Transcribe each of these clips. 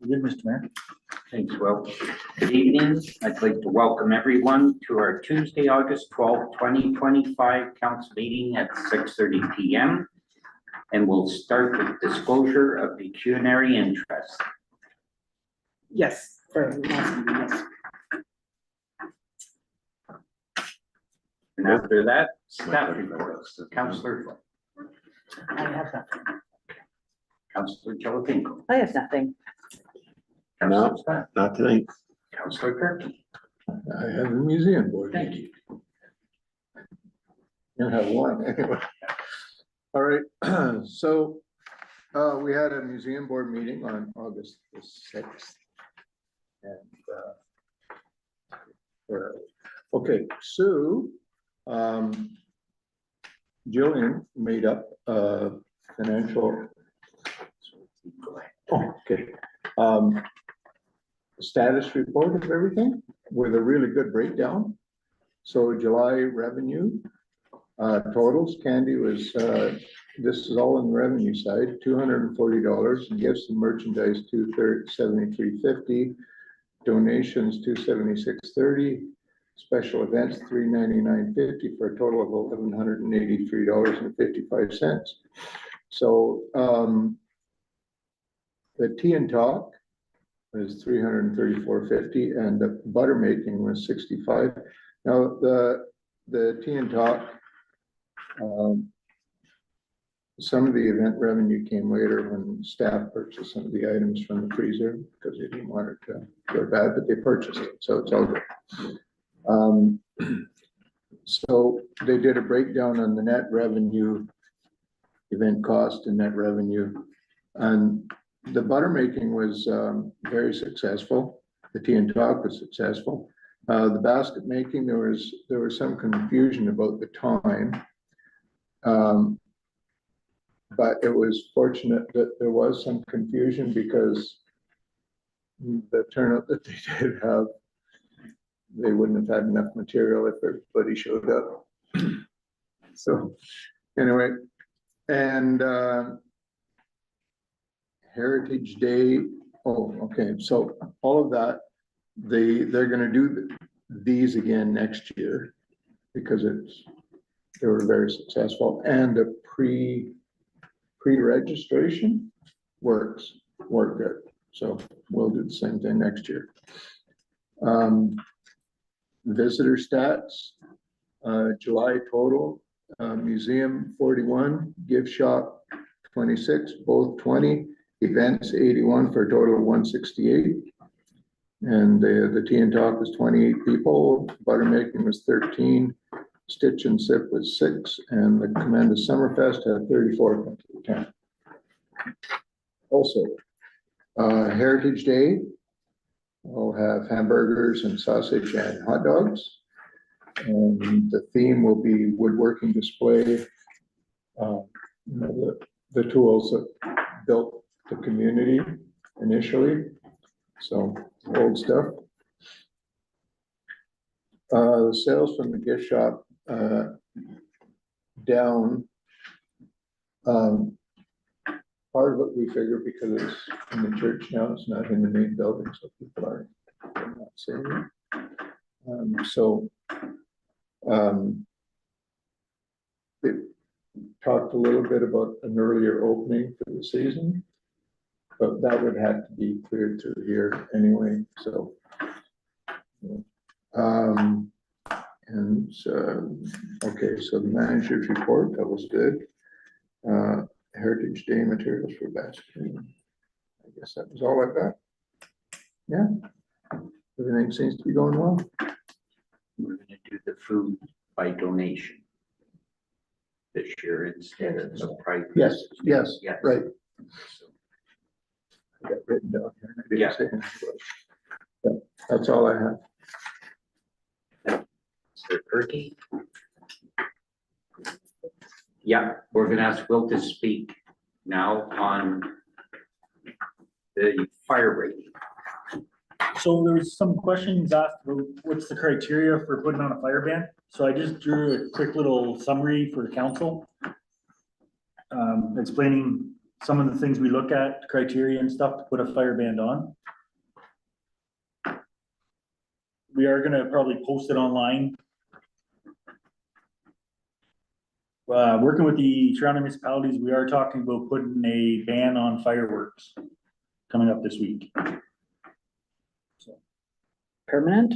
Good, Mr. Mayor. Thanks, Will. Good evening. I'd like to welcome everyone to our Tuesday, August 12th, 2025 council meeting at 6:30 p.m. And we'll start with disclosure of pecuniary interest. Yes, for last meeting, yes. And after that, staff reports. Councillor, I have nothing. Councillor Jellicoe. I have nothing. Councillor Scott. Not tonight. Councillor Kirky. I have a museum board. Thank you. You have one anyway. All right, so we had a museum board meeting on August the 6th. And okay, Sue, Jillian made up financial. Oh, okay. Status report of everything with a really good breakdown. So July revenue totals, Candy was, this is all on the revenue side, $240, and gifts and merchandise $73.50, donations $276.30, special events $399.50 for a total of $1,183.55. So the tea and talk was $334.50, and the butter making was $65. Now the tea and talk, some of the event revenue came later when staff purchased some of the items from the freezer because they didn't want it to go bad, but they purchased it, so it's all good. So they did a breakdown on the net revenue, event cost and net revenue, and the butter making was very successful. The tea and talk was successful. The basket making, there was some confusion about the time. But it was fortunate that there was some confusion because the turnout that they did have, they wouldn't have had enough material if everybody showed up. So anyway, and Heritage Day, oh, okay, so all of that, they're gonna do these again next year because they were very successful, and the pre-registration worked good. So we'll do the same thing next year. Visitor stats, July total, museum 41, gift shop 26, both 20, events 81 for a total of 168. And the tea and talk was 28 people, butter making was 13, Stitch and Sip was 6, and the Commander Summerfest had 34. Also, Heritage Day, we'll have hamburgers and sausage and hot dogs. And the theme will be woodworking display, the tools that built the community initially. So old stuff. The sales from the gift shop down. Part of it we figure because it's in the church now, it's not in the main building, so people are not saying it. They talked a little bit about an earlier opening for the season, but that would have to be cleared through here anyway. So, okay, so the manager's report, that was good. Heritage Day materials for basket. I guess that was all I got. Yeah, everything seems to be going well. We're going to do the food by donation this year instead of the private. Yes, right. So, I got written down here. I didn't Yeah. say anything. Yeah, that's all I have. Mr. Kirky. Yeah, we're gonna ask Will to speak now on the fire rating. So there was some questions asked about what's the criteria for putting on a fire ban. So I just drew a quick little summary for council. Explaining some of the things we look at, criteria and stuff to put a fire band on. We are gonna probably post it online. Working with the surrounding municipalities, we are talking about putting a ban on fireworks coming up this week. Permanent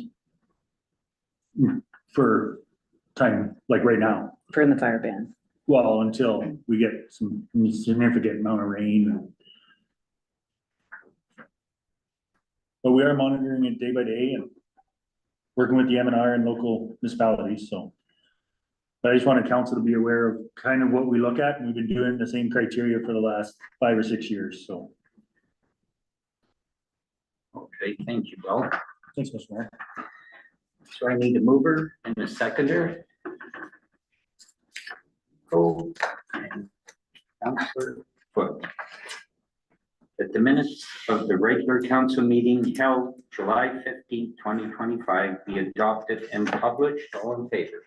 For time, like right now, for in the fire ban. well, until we get some significant amount of rain. But we are monitoring it day by day and working with the M&R and local municipalities, so. But I just wanted council to be aware of kind of what we look at, and we've been doing the same criteria for the last 5 or 6 years, so. Okay, thank you, Bill. Thanks, Mr. Mayor. So I need a mover and a seconder. Go and Councillor Foot. That the minutes of the regular council meeting held July 15th, 2025 be adopted and published. All in favor?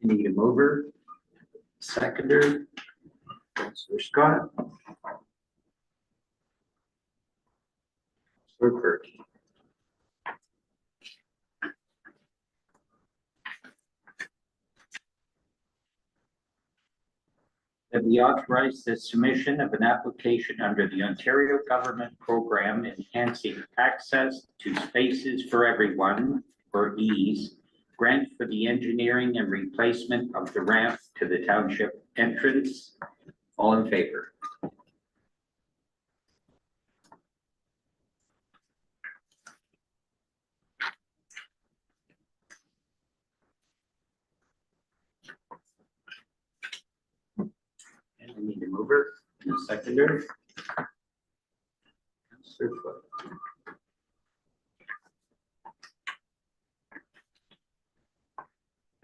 Need a mover, seconder, Councillor Scott. Councillor Perky. That we authorize the submission of an application under the Ontario Government Program Enhancing Access to Spaces for Everyone, or EASE, grant for the engineering and replacement of the ramp to the township entrance. All in favor? And I need a mover and a seconder. Councillor Foot.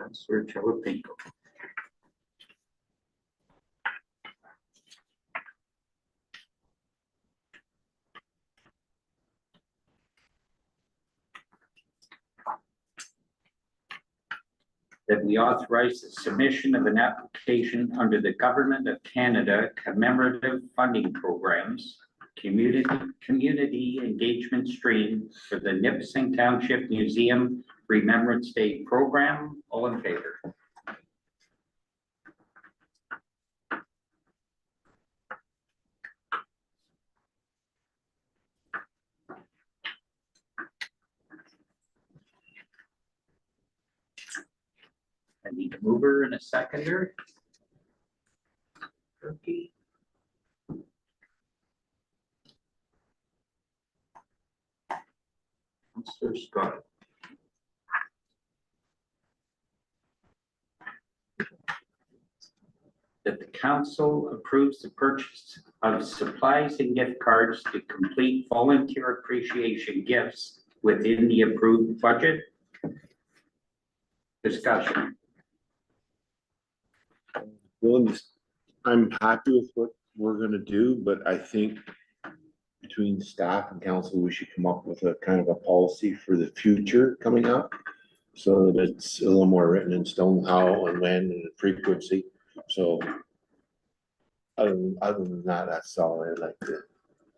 Councillor Chalapenko. That we authorize the submission of an application under the Government of Canada Commemorative Funding Programs, Community Engagement Stream for the Nipissing Township Museum Remembrance Day Program. All in favor? I need a mover and a seconder. Turkey. Councillor Scott. That the council approves the purchase of supplies and gift cards to complete volunteer appreciation gifts within the approved budget. Discussion. Well, I'm happy with what we're gonna do, but I think between staff and council, we should come up with a kind of a policy for the future coming up. So that it's a little more written in stone, how and when and the frequency, so. Other than that, that's all I'd like to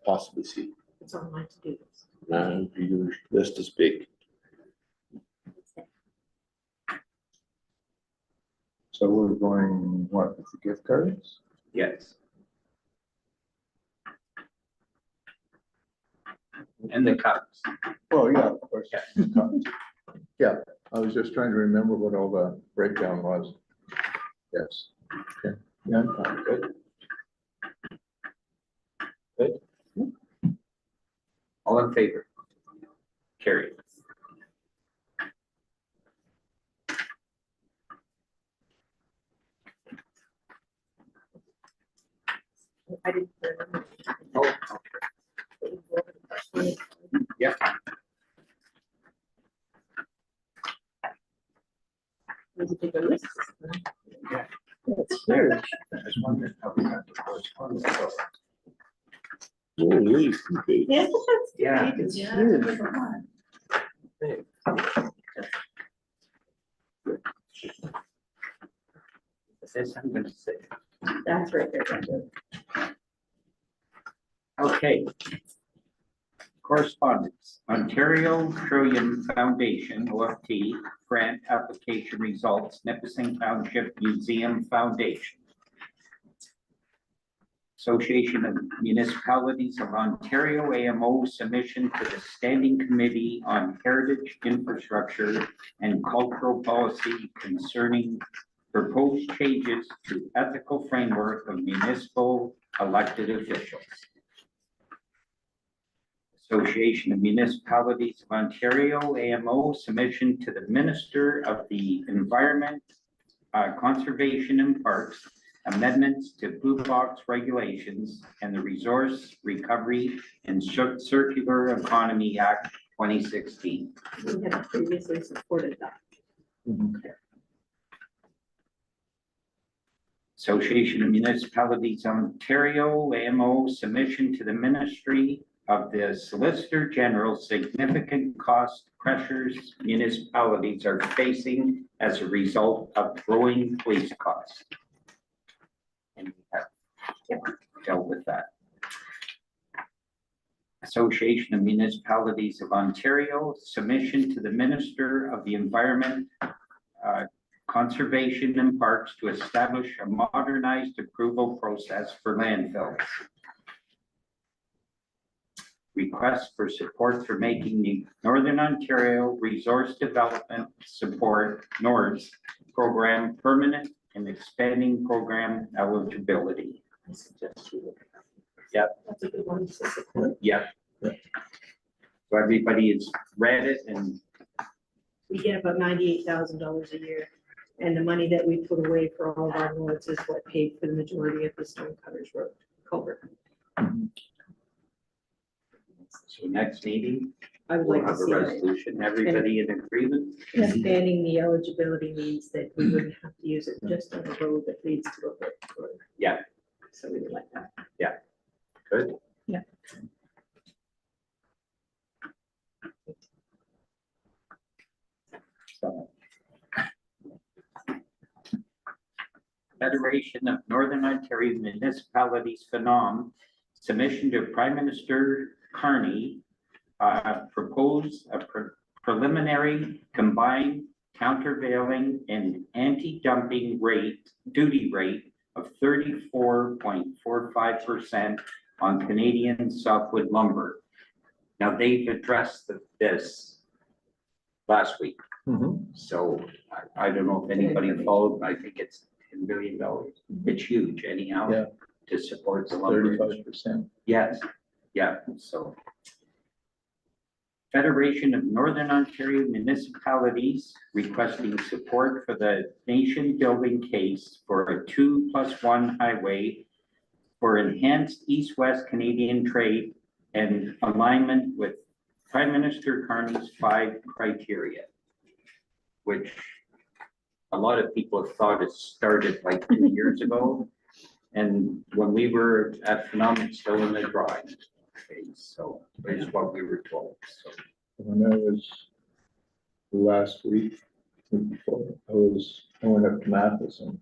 possibly see. It's on my to-do list. Now, your list is big. So we're going, what, with the gift cards? Yes. And the cups. Well, yeah, of course. Yeah, I was just trying to remember what all the breakdown was. Yes. Okay. Yeah, I'm fine. Good. Good. All in favor? Carried. I didn't. Oh, okay. Holy, okay. Yes, that's Yeah, great. it's Yeah. huge. This I'm gonna say. That's right there. That's right. Okay. Correspondence, Ontario Trillium Foundation, OFT, grant application results, Nipissing Township Museum Foundation. Association of Municipalities of Ontario, AMO, submission to the Standing Committee on Heritage Infrastructure and Cultural Policy concerning proposed changes to ethical framework of municipal elected officials. Association of Municipalities of Ontario, AMO, submission to the Minister of the Environment, Conservation and Parks, amendments to Blue Box regulations and the Resource Recovery and Circular Economy Act 2016. We had previously supported that. Association of Municipalities of Ontario, AMO, submission to the Ministry of the Solicitor General, significant cost pressures municipalities are facing as a result of growing police costs. And we have dealt with that. Association of Municipalities of Ontario, submission to the Minister of the Environment, Conservation and Parks to establish a modernized approval process for landfills. Request for support for making the Northern Ontario Resource Development Support NORS program permanent and expanding program eligibility. I suggest you look at that. Yep. That's a good one to support. Yeah. So everybody has read it and We get about $98,000 a year. And the money that we put away for all of our roads is what paid for the majority of the Stone Cutters Road culvert. so next meeting, I would we'll like to have a see that. resolution. Everybody in agreement? Expanding the eligibility means that we wouldn't have to use it just on the road that leads to a road. Yeah. So we would like that. Good. Yeah. So, Federation of Northern Ontario Municipalities, FNOM, submission to Prime Minister Carney, propose a preliminary combined countervailing and anti-dumping duty rate of 34.45% on Canadian softwood lumber. Now, they've addressed this last week, so I don't know if anybody followed, I think it's $10 billion. It's huge anyhow. Yeah. To support the lumber. 35%. Yes, yeah, so. Federation of Northern Ontario Municipalities requesting support for the nation building case for a 2+1 highway for enhanced east-west Canadian trade and alignment with Prime Minister Carney's 5 criteria, which a lot of people have thought it started like 2 years ago. And when we were at Phenomenal, still in the drawing phase, so it's what we were told, so. When I was last week, before, I went up to Matheson.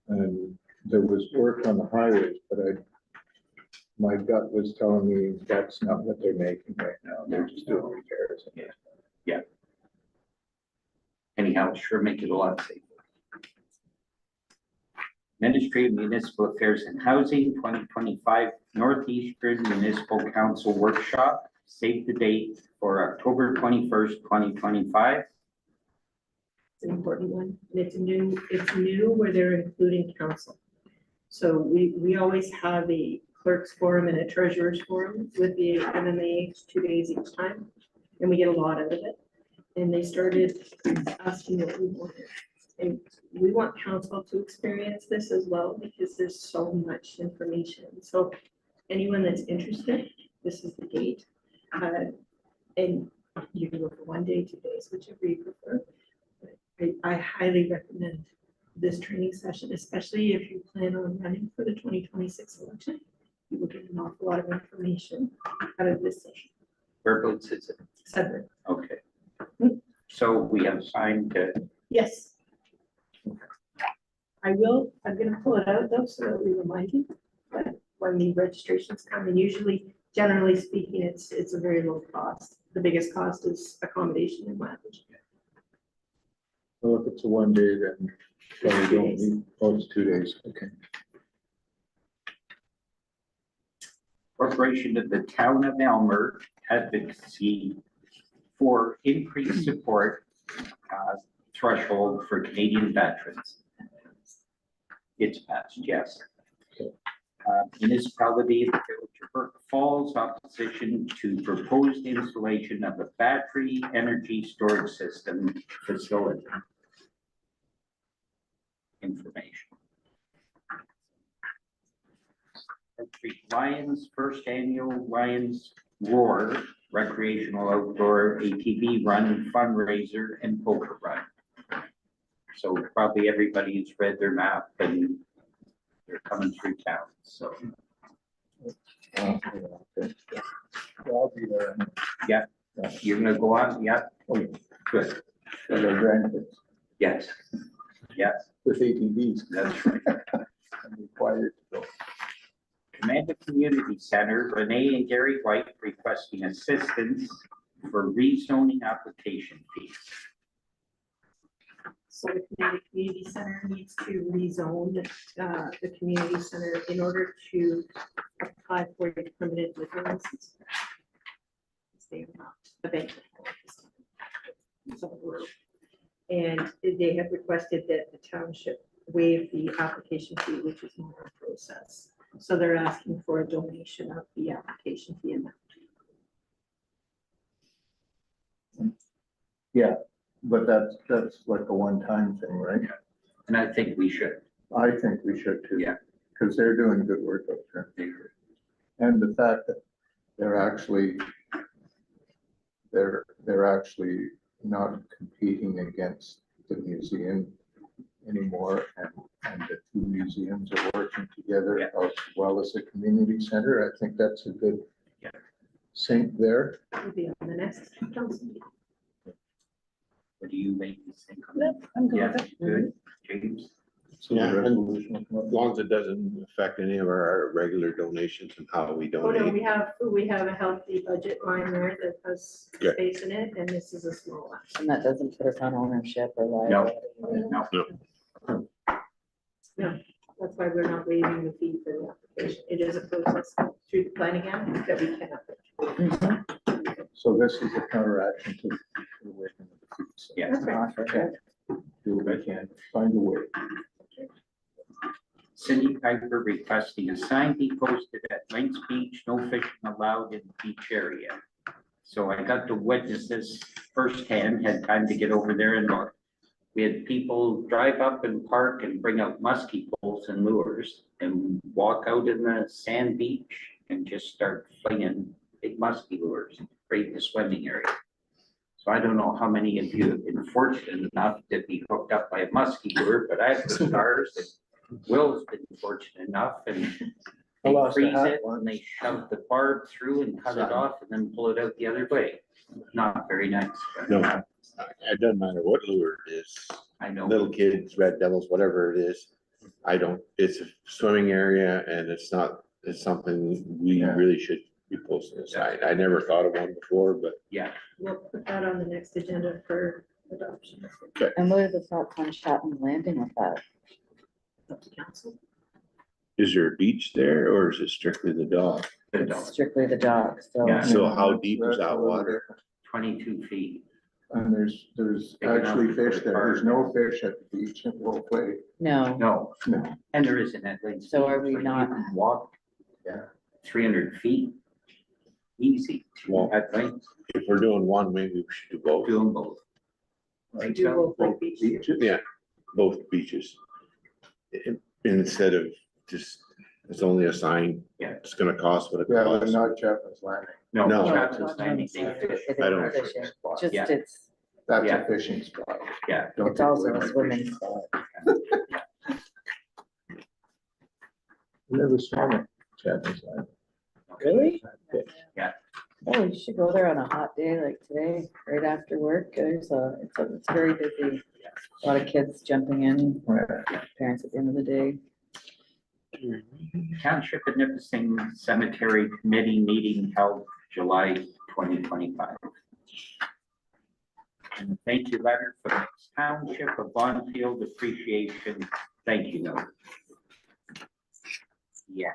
And there was work on the highways, but my gut was telling me that's not what they're making right now. They're just doing repairs. Yeah. Anyhow, it sure make it a lot safer. Ministry of Municipal Affairs and Housing, 2025 Northeastern Municipal Council Workshop. Save the date for October 21st, 2025. It's an important one. And it's new where they're including council. So we always have a clerk's forum and a treasurer's forum with the MMA 2 days each time. And we get a lot out of it. And they started asking what we wanted. And we want council to experience this as well because there's so much information. So anyone that's interested, this is the date. And you can go for 1 day, 2 days, whichever you prefer. I highly recommend this training session, especially if you plan on running for the 2026 election. You we'll get an awful lot of information out of this session. Whereabouts is it? Sudbury. Okay. So we have signed to, Yes. I'm gonna pull it out though, so that we remind you, but when the registrations come, and usually, generally speaking, it's a very low cost. The biggest cost is accommodation and mileage. Well, if it's a 1 day, then probably don't need, oh, it's 2 days, okay. Corporation of the Town of Elmer advocacy for increased support threshold for Canadian veterans. It's passed, yes. Municipality of the Village of Burke Falls opposition to proposed installation of a battery energy storage system facility. Information. Lions, first annual Lions Roar recreational outdoor ATV run fundraiser and poker run. So probably everybody's read their map and they're coming through town, so. Okay. Yeah, I'll be there. Yeah, you're gonna go on, yeah, Oh, yeah. good, For the grandkids yes, yes, with ATVs. that's right. I'm required to go. Commander Community Center, Renee and Gary White requesting assistance for rezoning application fees. So the community center needs to rezone the community center in order to apply for a permanent liquor license. They are not a bank. And they have requested that the township waive the application fee, which is more a process. So they're asking for a donation of the application fee amount. Yeah, but that's like a one-time thing, right? And I think we should, I think we should too. Yeah. Because they're doing good work up there. And the fact that they're actually not competing against the museum anymore, and the two museums are working together Yeah. as well as the community center. I think that's a good Yeah. sync there. Will be on the next council meeting. what do you ladies think? I'm good Yeah, with it. good, James? So the Yeah, and resolution will come up. As long as it doesn't affect any of our regular donations and how we Oh, no, donate. we have a healthy budget line there that has Yeah. space in it, and this is a small one. And that doesn't put us on ownership or liability. No, No, that's why we're not waiving the fee for the application. It is a process through the planning act that we cannot. Mhm. So this is a counteraction to the waiving of the fees. yeah. That's right. Offer, yeah. Do what we can, find a way. Cindy Piper requesting a sign be posted at Lynx Beach, no fishing allowed in the beach area. So I got to witness this firsthand, had time to get over there and look. We had people drive up and park and bring out musky poles and lures and walk out in the sand beach and just start flinging big musky lures right in the swimming area. So I don't know how many of you have been fortunate enough to be hooked up by a musky lure, but I have the stars and Will's been fortunate enough, and I they lost a freeze hat it and they shove the barb through and cut it off and then pull it out the other way. Not very nice. but No, it doesn't matter what lure it is, I know. little kids, red devils, whatever it is. It's a swimming area and it's something we Yeah. really should be posting aside. I never thought of one before, but Yeah, We'll put that on the next agenda for adoption. And what are the thoughts on Chapman Landing with that? Up to council. is there a beach there or is it strictly the dog? the It's dog, strictly the dog, so. Yeah. So how That's- deep is that's a that little water? different. 22 feet. And there's Big enough actually to fish put a there. car There's in. no fish at the beach at Wolf Lake. No, No, No. and there isn't at Lynx. So are Beach, we like, you not- can Walk. Yeah. 300 feet. Easy. Well- At Lynx, If we're doing one, maybe we should do both. do them both. Think Do so? Wolf Lake Beach. Beaches? Yeah, both beaches. Instead of just, it's only a sign. Yeah. It's gonna cost what it Yeah, but costs. not Chapman's Landing. No, No. Travis Landing, they fish. It I don't is fishing, spot. just Yeah. it's, That's Yeah. a fishing spot. Yeah. Don't it's take also away a my swimming fishing. spot. Never swam it. Japanese island. Really? Yeah. Oh, you should go there on a hot day like today, right after work. It's very busy. A lot of kids jumping in, parents at the end of the day. Township of Nipissing Cemetery Committee meeting held July 2025. And a thank you letter for the Township of Bonfield Appreciation. Thank you note. Yeah.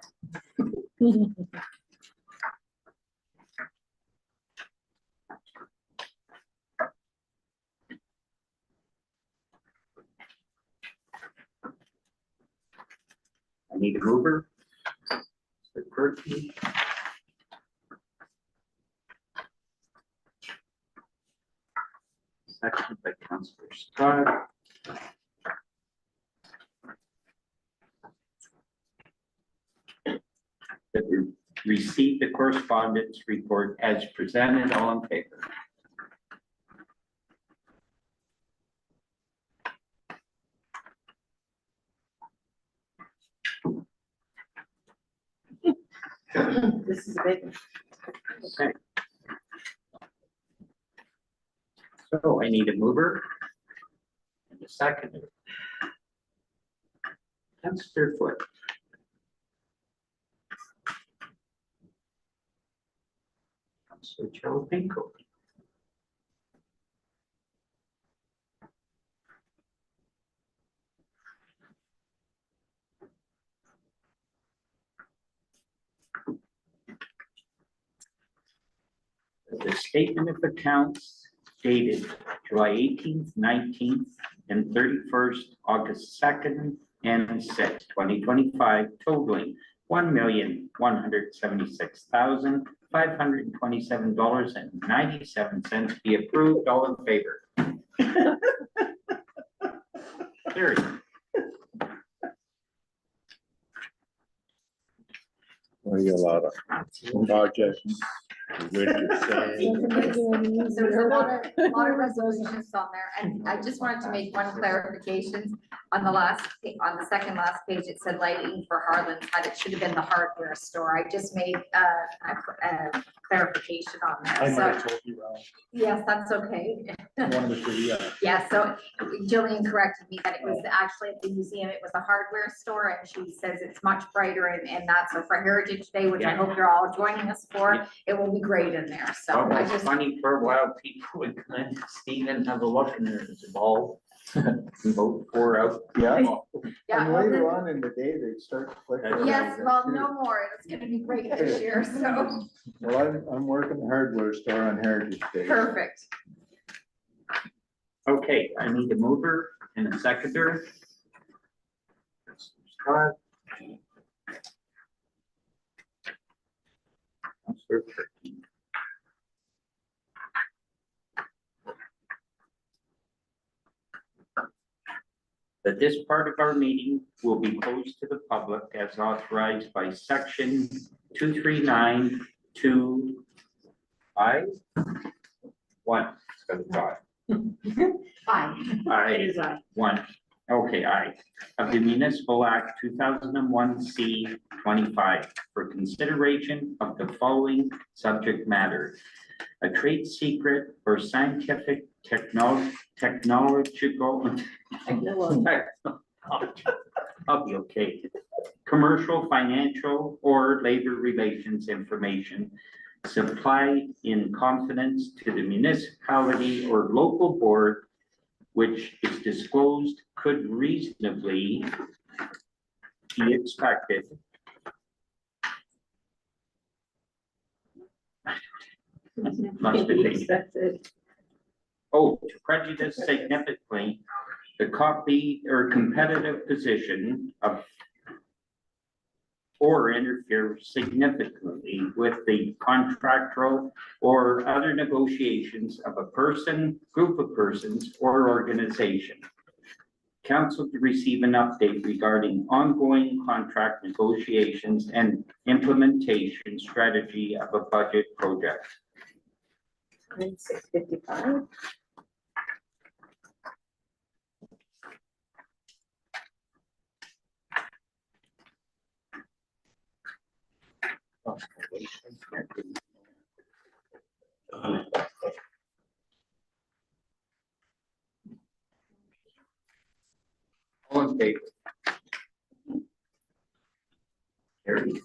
I need a mover. Mr. Perky. Second by Councillor Scott. That we received the correspondence report as presented. All in favor? This is a big one. Okay. So I need a mover and a seconder. Councillor Foot. Councillor Chalapenko. The statement of accounts dated July 18th, 19th, and 31st, August 2nd and 6th, 2025, totaling $1,176,527.97 be approved. All in favor? Carried. Well, you got a lot of projects. Winter sand. There's a lot of resolutions on there, and I just wanted to make one clarification. On the second last page, it said lighting for Harlan's Hut. It should have been the hardware store. I just made a clarification on I there, might so, have told you wrong. yes, that's okay. One of the three, yeah. Yeah, so Jillian corrected me that it was actually at the museum, it was a hardware store, and she says it's much brighter and that, so for Heritage Day, which I hope you're all joining us for, it will be great in there, so Oh, I it's just. funny for a while, people would come in, Stephen, have a look, and there's a ball. Vote for out. Yeah, Yeah, and well, later then- on in the day, they start to flicker. Yes, well, no more, it's gonna be great this year, so, Well, I'm working the hardware store on Heritage Day. perfect. Okay, I need a mover and a seconder. Scott. Councillor Perky. That this part of our meeting will be closed to the public as authorized by section 2392I. One, it's got a dot. Fine. It is One, okay, aye, of the Municipal Act 2001 C-25 for consideration of the following subject matter. A trade secret or scientific technological. I'll be okay. Commercial, financial, or labor relations information supplied in confidence to the municipality or local board which is disclosed could reasonably be expected. Must be taken. Expected. Oh, to prejudice significantly the copy or competitive position of or interfere significantly with the contractual or other negotiations of a person, group of persons, or organization. Council to receive an update regarding ongoing contract negotiations and implementation strategy of a budget project. 655. All in favor? Carried.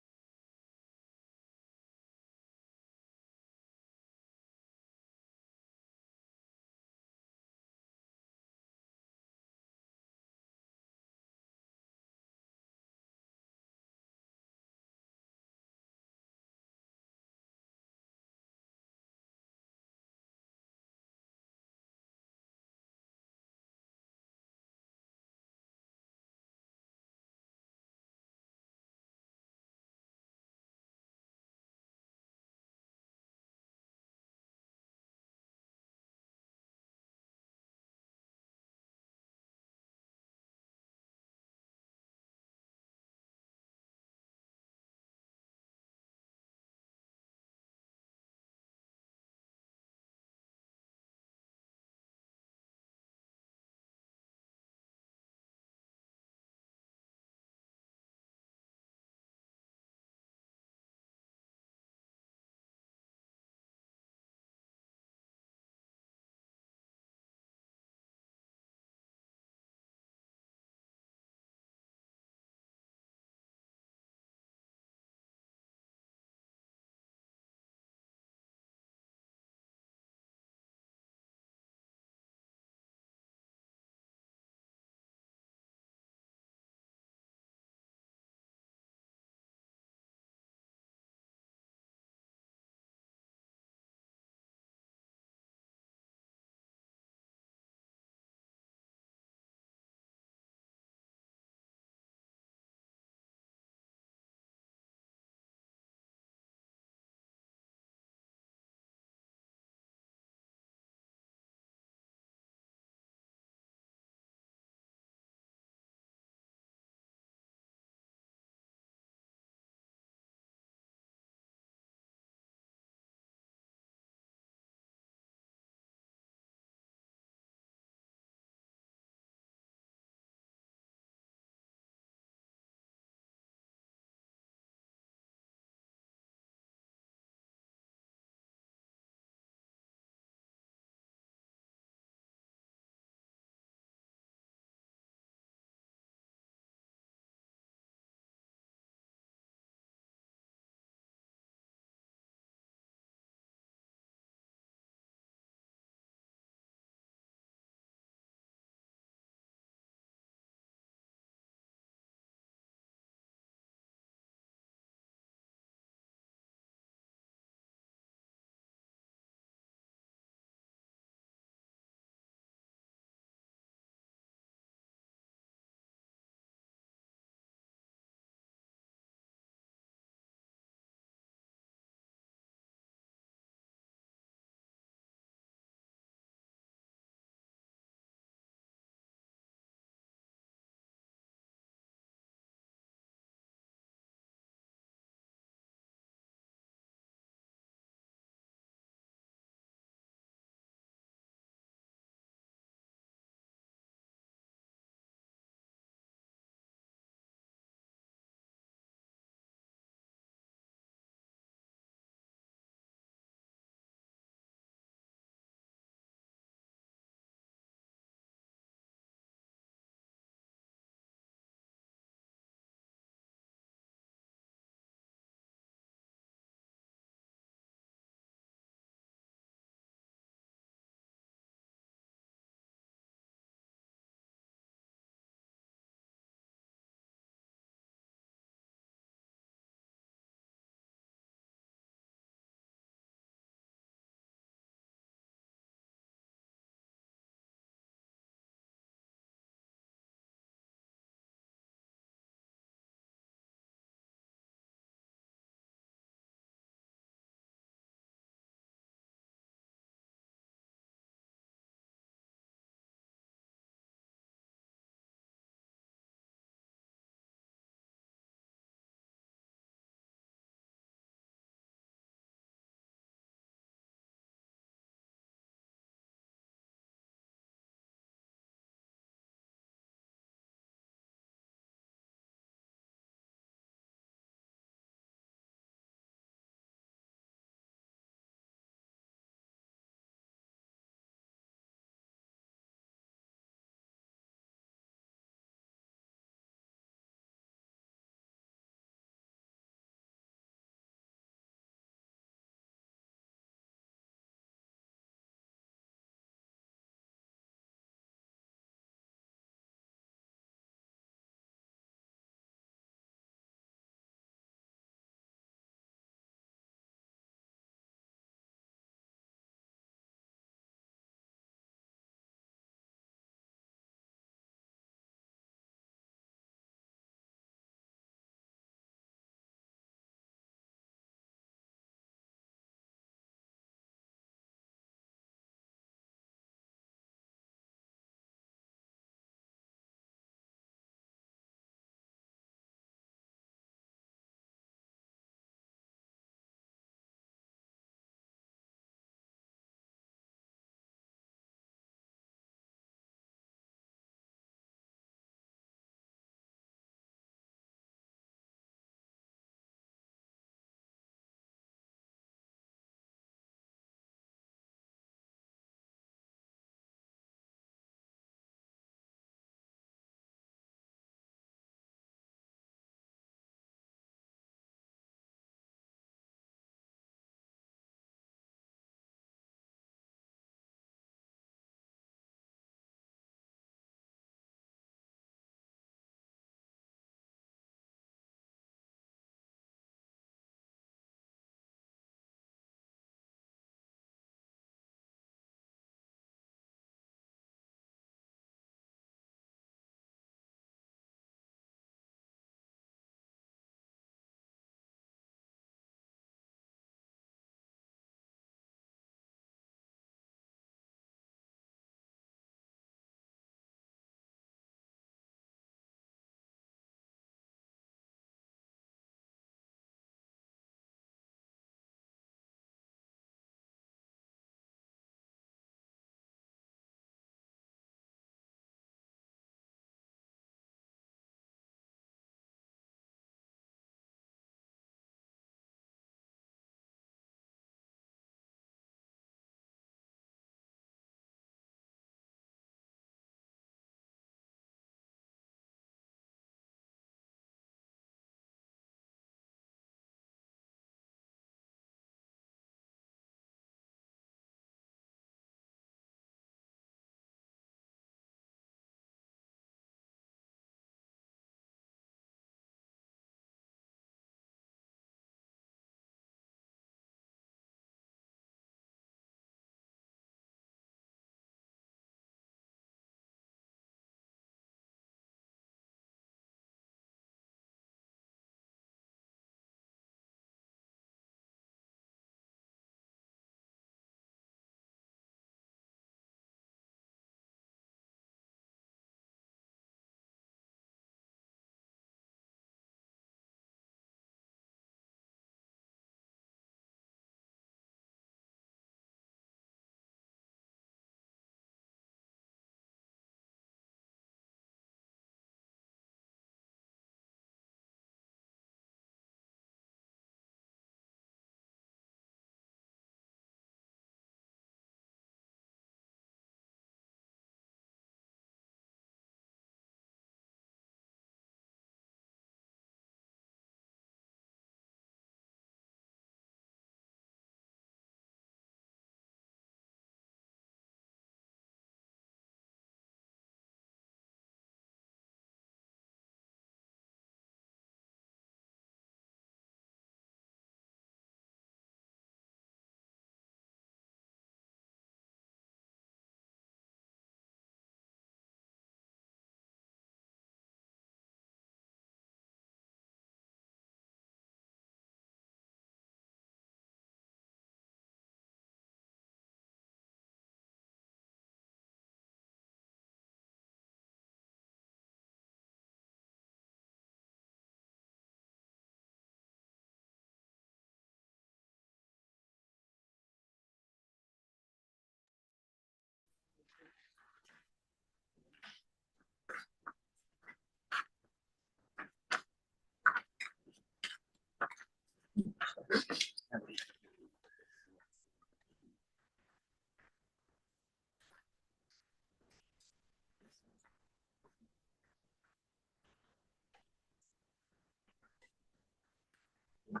You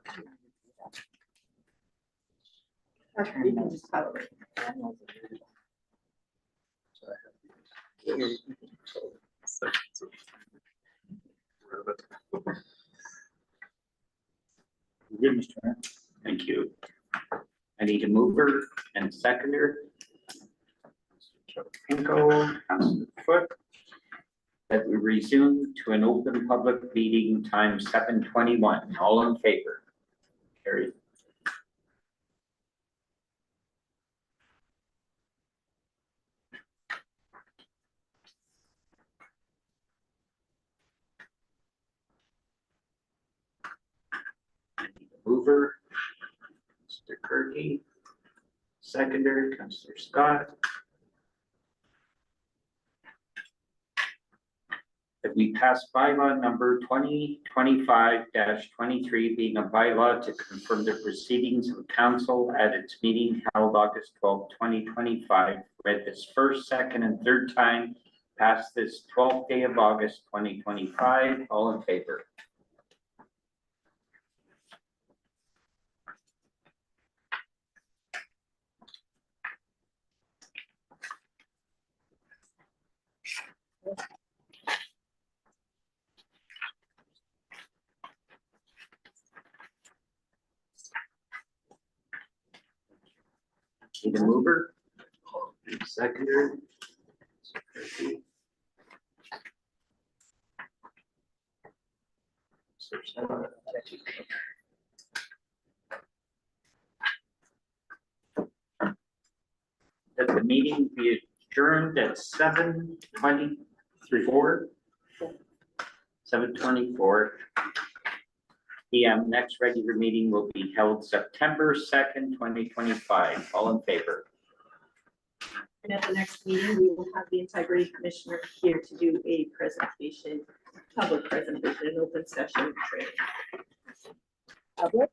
can just have it. Good, Mr. Mayor. Thank you. I need a mover and a seconder. Pinko, Councilor Foot. That we resume to an open public meeting time 7:21. All in favor? Carried. I need a mover, Mr. Kirky. Seconder, Councilor Scott. That we pass bylaw number 2025-23, being a bylaw to confirm the proceedings of council at its meeting held August 12, 2025. Read this first, second, and third time, passed this 12th day of August, 2025. All in favor? Need a mover? Seconder? That the meeting be adjourned at 7:24. 7:24 PM. Next regular meeting will be held September 2nd, 2025. All in favor? And at the next meeting, we will have the integrity commissioner here to do a presentation, public presentation, an open session training. Public?